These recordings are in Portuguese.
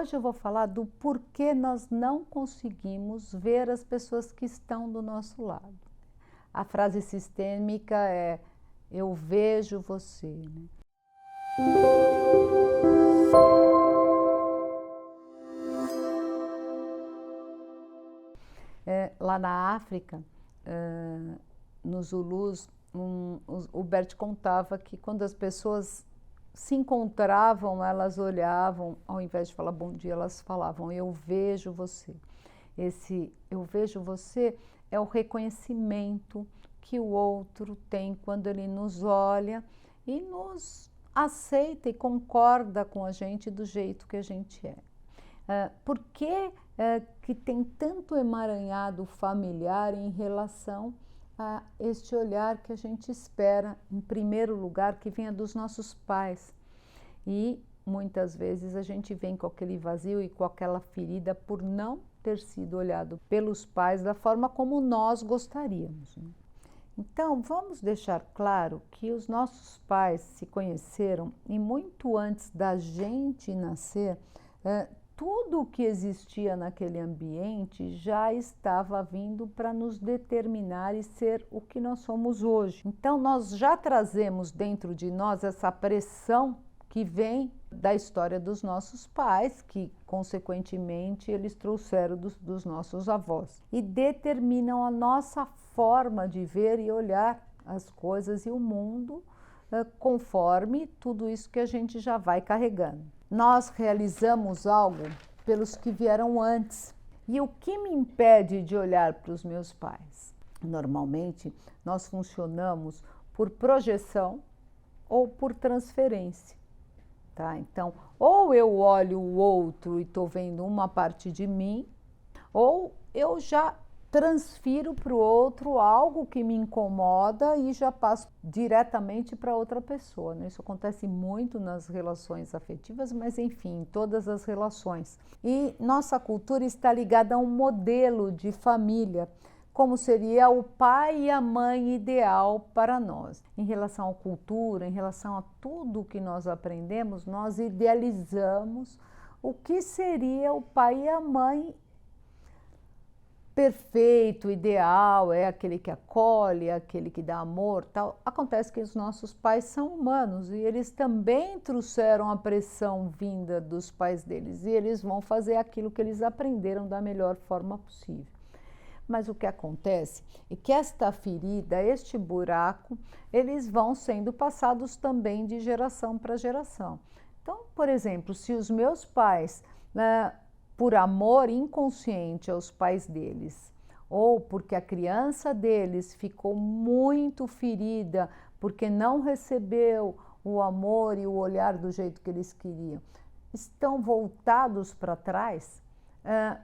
hoje eu vou falar do porquê nós não conseguimos ver as pessoas que estão do nosso lado. A frase sistêmica é: eu vejo você, né? Lá na África, nos Zulus, o Bert contava que quando as pessoas se encontravam, elas olhavam, ao invés de falar bom dia, elas falavam: eu vejo você. Esse eu vejo você é o reconhecimento que o outro tem quando ele nos olha e nos aceita e concorda com a gente do jeito que a gente é. Por que que tem tanto emaranhado familiar em relação a este olhar que a gente espera, em primeiro lugar, que venha dos nossos pais? E muitas vezes a gente vem com aquele vazio e com aquela ferida por não ter sido olhado pelos pais da forma como nós gostaríamos, né? Então, vamos deixar claro que os nossos pais se conheceram e muito antes da gente nascer, tudo o que existia naquele ambiente já estava vindo para nos determinar e ser o que nós somos hoje. Então, nós já trazemos dentro de nós essa pressão que vem da história dos nossos pais, que consequentemente eles trouxeram dos nossos avós, e determinam a nossa forma de ver e olhar as coisas e o mundo conforme tudo isso que a gente já vai carregando. Nós realizamos algo pelos que vieram antes. E o que me impede de olhar para os meus pais? Normalmente, nós funcionamos por projeção ou por transferência. Tá? Então, ou eu olho o outro e estou vendo uma parte de mim, ou eu já transfiro para o outro algo que me incomoda e já passo diretamente para outra pessoa, né? Isso acontece muito nas relações afetivas, mas enfim, em todas as relações. E nossa cultura está ligada a um modelo de família, como seria o pai e a mãe ideal para nós. Em relação à cultura, em relação a tudo que nós aprendemos, nós idealizamos o que seria o pai e a mãe perfeito, ideal, é aquele que acolhe, é aquele que dá amor, tal. Acontece que os nossos pais são humanos e eles também trouxeram a pressão vinda dos pais deles e eles vão fazer aquilo que eles aprenderam da melhor forma possível. Mas o que acontece é que esta ferida, este buraco, eles vão sendo passados também de geração para geração. Então, por exemplo, se os meus pais, por amor inconsciente aos pais deles, ou porque a criança deles ficou muito ferida, porque não recebeu o amor e o olhar do jeito que eles queriam, estão voltados para trás,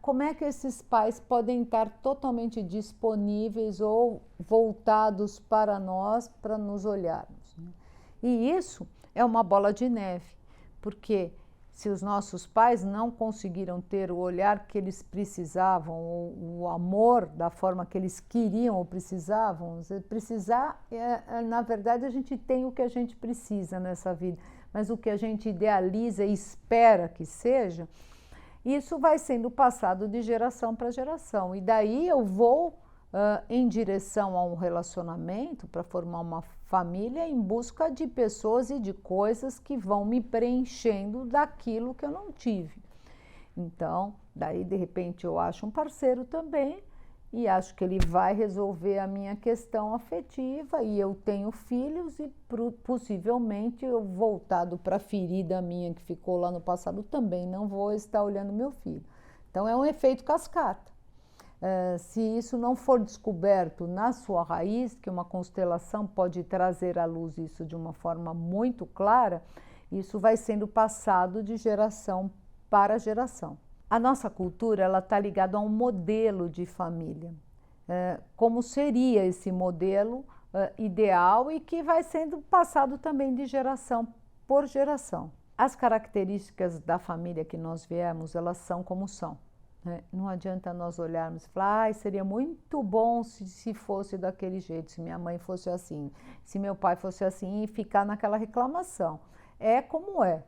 como é que esses pais podem estar totalmente disponíveis ou voltados para nós, para nos olharmos, né? E isso é uma bola de neve, porque se os nossos pais não conseguiram ter o olhar que eles precisavam, ou o amor da forma que eles queriam ou precisavam, na verdade a gente tem o que a gente precisa nessa vida, mas o que a gente idealiza e espera que seja, isso vai sendo passado de geração para geração. E daí eu vou em direção a um relacionamento para formar uma família em busca de pessoas e de coisas que vão me preenchendo daquilo que eu não tive. Então, daí de repente eu acho um parceiro também e acho que ele vai resolver a minha questão afetiva e eu tenho filhos e possivelmente eu voltado para a ferida minha que ficou lá no passado também não vou estar olhando meu filho. Então é um efeito cascata. Se isso não for descoberto na sua raiz, que uma constelação pode trazer à luz isso de uma forma muito clara, isso vai sendo passado de geração para geração. A nossa cultura ela está ligada a um modelo de família. Como seria esse modelo ideal e que vai sendo passado também de geração por geração. As características da família que nós viemos, elas são como são. Não adianta nós olharmos e falar, seria muito bom se fosse daquele jeito, se minha mãe fosse assim, se meu pai fosse assim e ficar naquela reclamação. É como é.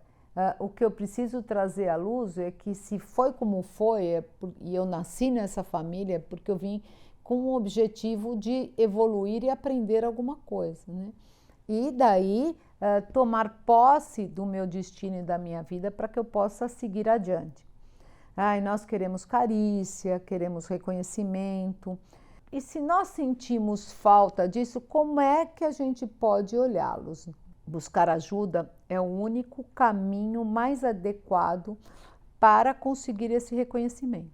O que eu preciso trazer à luz é que se foi como foi, e eu nasci nessa família, é porque eu vim com o objetivo de evoluir e aprender alguma coisa, né? E daí tomar posse do meu destino e da minha vida para que eu possa seguir adiante. Nós queremos carícia, queremos reconhecimento. E se nós sentimos falta disso, como é que a gente pode olhá-los? Buscar ajuda é o único caminho mais adequado para conseguir esse reconhecimento.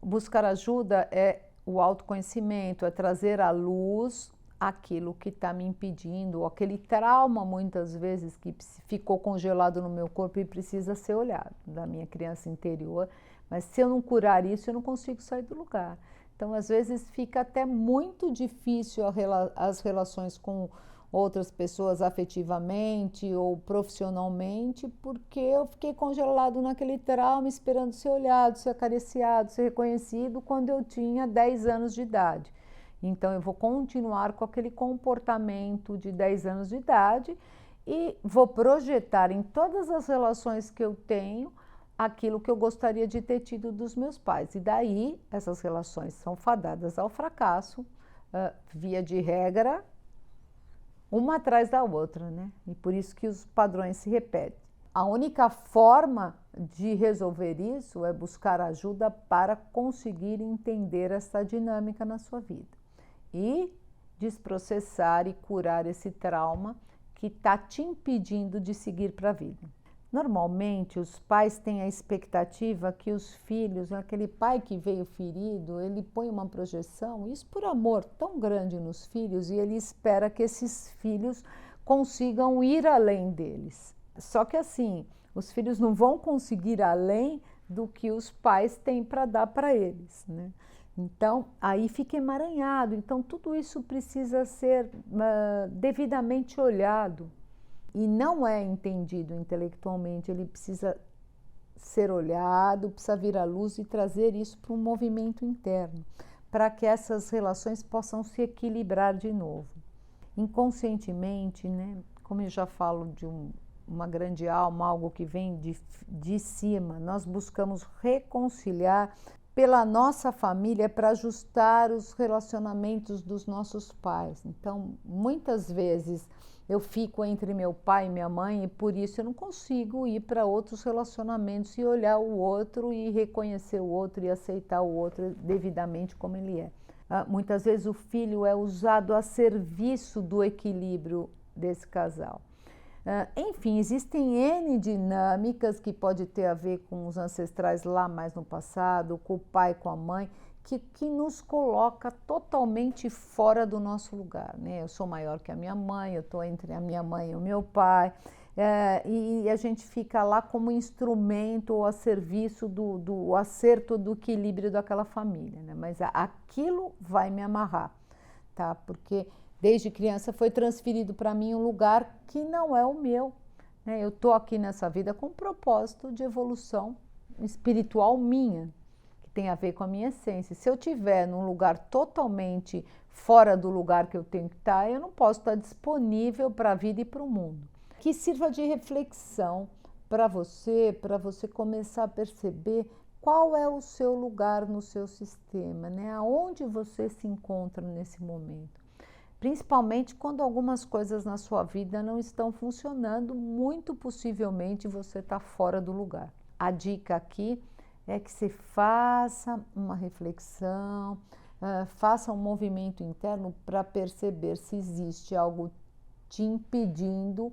Buscar ajuda é o autoconhecimento, é trazer à luz aquilo que está me impedindo, ou aquele trauma, muitas vezes, que ficou congelado no meu corpo e precisa ser olhado, da minha criança interior. Mas se eu não curar isso, eu não consigo sair do lugar. Então, às vezes, fica até muito difícil as relações com outras pessoas afetivamente ou profissionalmente, porque eu fiquei congelado naquele trauma, esperando ser olhado, ser acariciado, ser reconhecido quando eu tinha 10 anos de idade. Então, eu vou continuar com aquele comportamento de 10 anos de idade e vou projetar em todas as relações que eu tenho aquilo que eu gostaria de ter tido dos meus pais. E daí, essas relações são fadadas ao fracasso, via de regra, uma atrás da outra, né? E por isso que os padrões se repetem. A única forma de resolver isso é buscar ajuda para conseguir entender essa dinâmica na sua vida e desprocessar e curar esse trauma que está te impedindo de seguir para a vida. Normalmente, os pais têm a expectativa que os filhos, aquele pai que veio ferido, ele põe uma projeção, isso por amor tão grande nos filhos, e ele espera que esses filhos consigam ir além deles. Só que assim, os filhos não vão conseguir além do que os pais têm para dar para eles, né? Então, aí fica emaranhado. Então, tudo isso precisa ser devidamente olhado. E não é entendido intelectualmente, ele precisa ser olhado, precisa vir à luz e trazer isso para um movimento interno, para que essas relações possam se equilibrar de novo. Inconscientemente, né, como eu já falo de uma grande alma, algo que vem de cima, nós buscamos reconciliar pela nossa família para ajustar os relacionamentos dos nossos pais. Então, muitas vezes eu fico entre meu pai e minha mãe e por isso eu não consigo ir para outros relacionamentos e olhar o outro e reconhecer o outro e aceitar o outro devidamente como ele é. Muitas vezes o filho é usado a serviço do equilíbrio desse casal. Enfim, existem N dinâmicas que pode ter a ver com os ancestrais lá mais no passado, com o pai, com a mãe, que nos coloca totalmente fora do nosso lugar, né? Eu sou maior que a minha mãe, eu estou entre a minha mãe e o meu pai, e a gente fica lá como instrumento ou a serviço do acerto, do equilíbrio daquela família, né? Mas aquilo vai me amarrar, tá? Porque desde criança foi transferido para mim um lugar que não é o meu, né? Eu estou aqui nessa vida com um propósito de evolução espiritual minha, tem a ver com a minha essência. Se eu estiver num lugar totalmente fora do lugar que eu tenho que estar, eu não posso estar disponível para a vida e para o mundo. Que sirva de reflexão para você começar a perceber qual é o seu lugar no seu sistema, né? Aonde você se encontra nesse momento. Principalmente quando algumas coisas na sua vida não estão funcionando, muito possivelmente você está fora do lugar. A dica aqui é que você faça uma reflexão, faça um movimento interno para perceber se existe algo te impedindo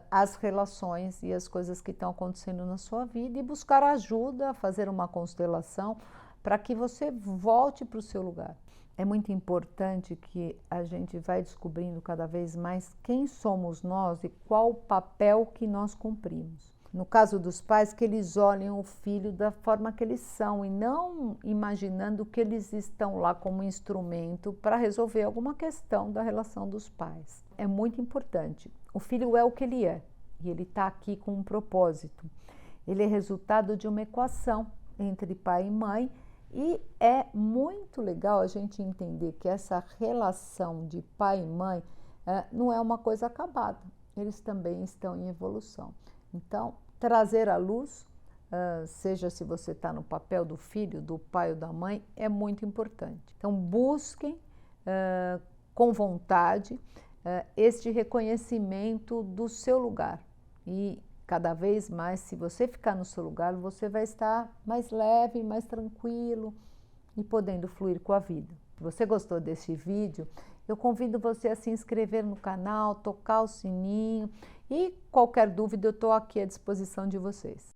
as relações e as coisas que estão acontecendo na sua vida e buscar ajuda, fazer uma constelação para que você volte para o seu lugar. É muito importante que a gente vai descobrindo cada vez mais quem somos nós e qual o papel que nós cumprimos. No caso dos pais, que eles olhem o filho da forma que eles são e não imaginando que eles estão lá como instrumento para resolver alguma questão da relação dos pais. É muito importante. O filho é o que ele é e ele está aqui com um propósito. Ele é resultado de uma equação entre pai e mãe e é muito legal a gente entender que essa relação de pai e mãe não é uma coisa acabada. Eles também estão em evolução. Então, trazer à luz, seja se você está no papel do filho, do pai ou da mãe, é muito importante. Então, busquem com vontade este reconhecimento do seu lugar. E cada vez mais, se você ficar no seu lugar, você vai estar mais leve, mais tranquilo e podendo fluir com a vida. Se você gostou deste vídeo, eu convido você a se inscrever no canal, tocar o sininho e qualquer dúvida eu estou aqui à disposição de vocês.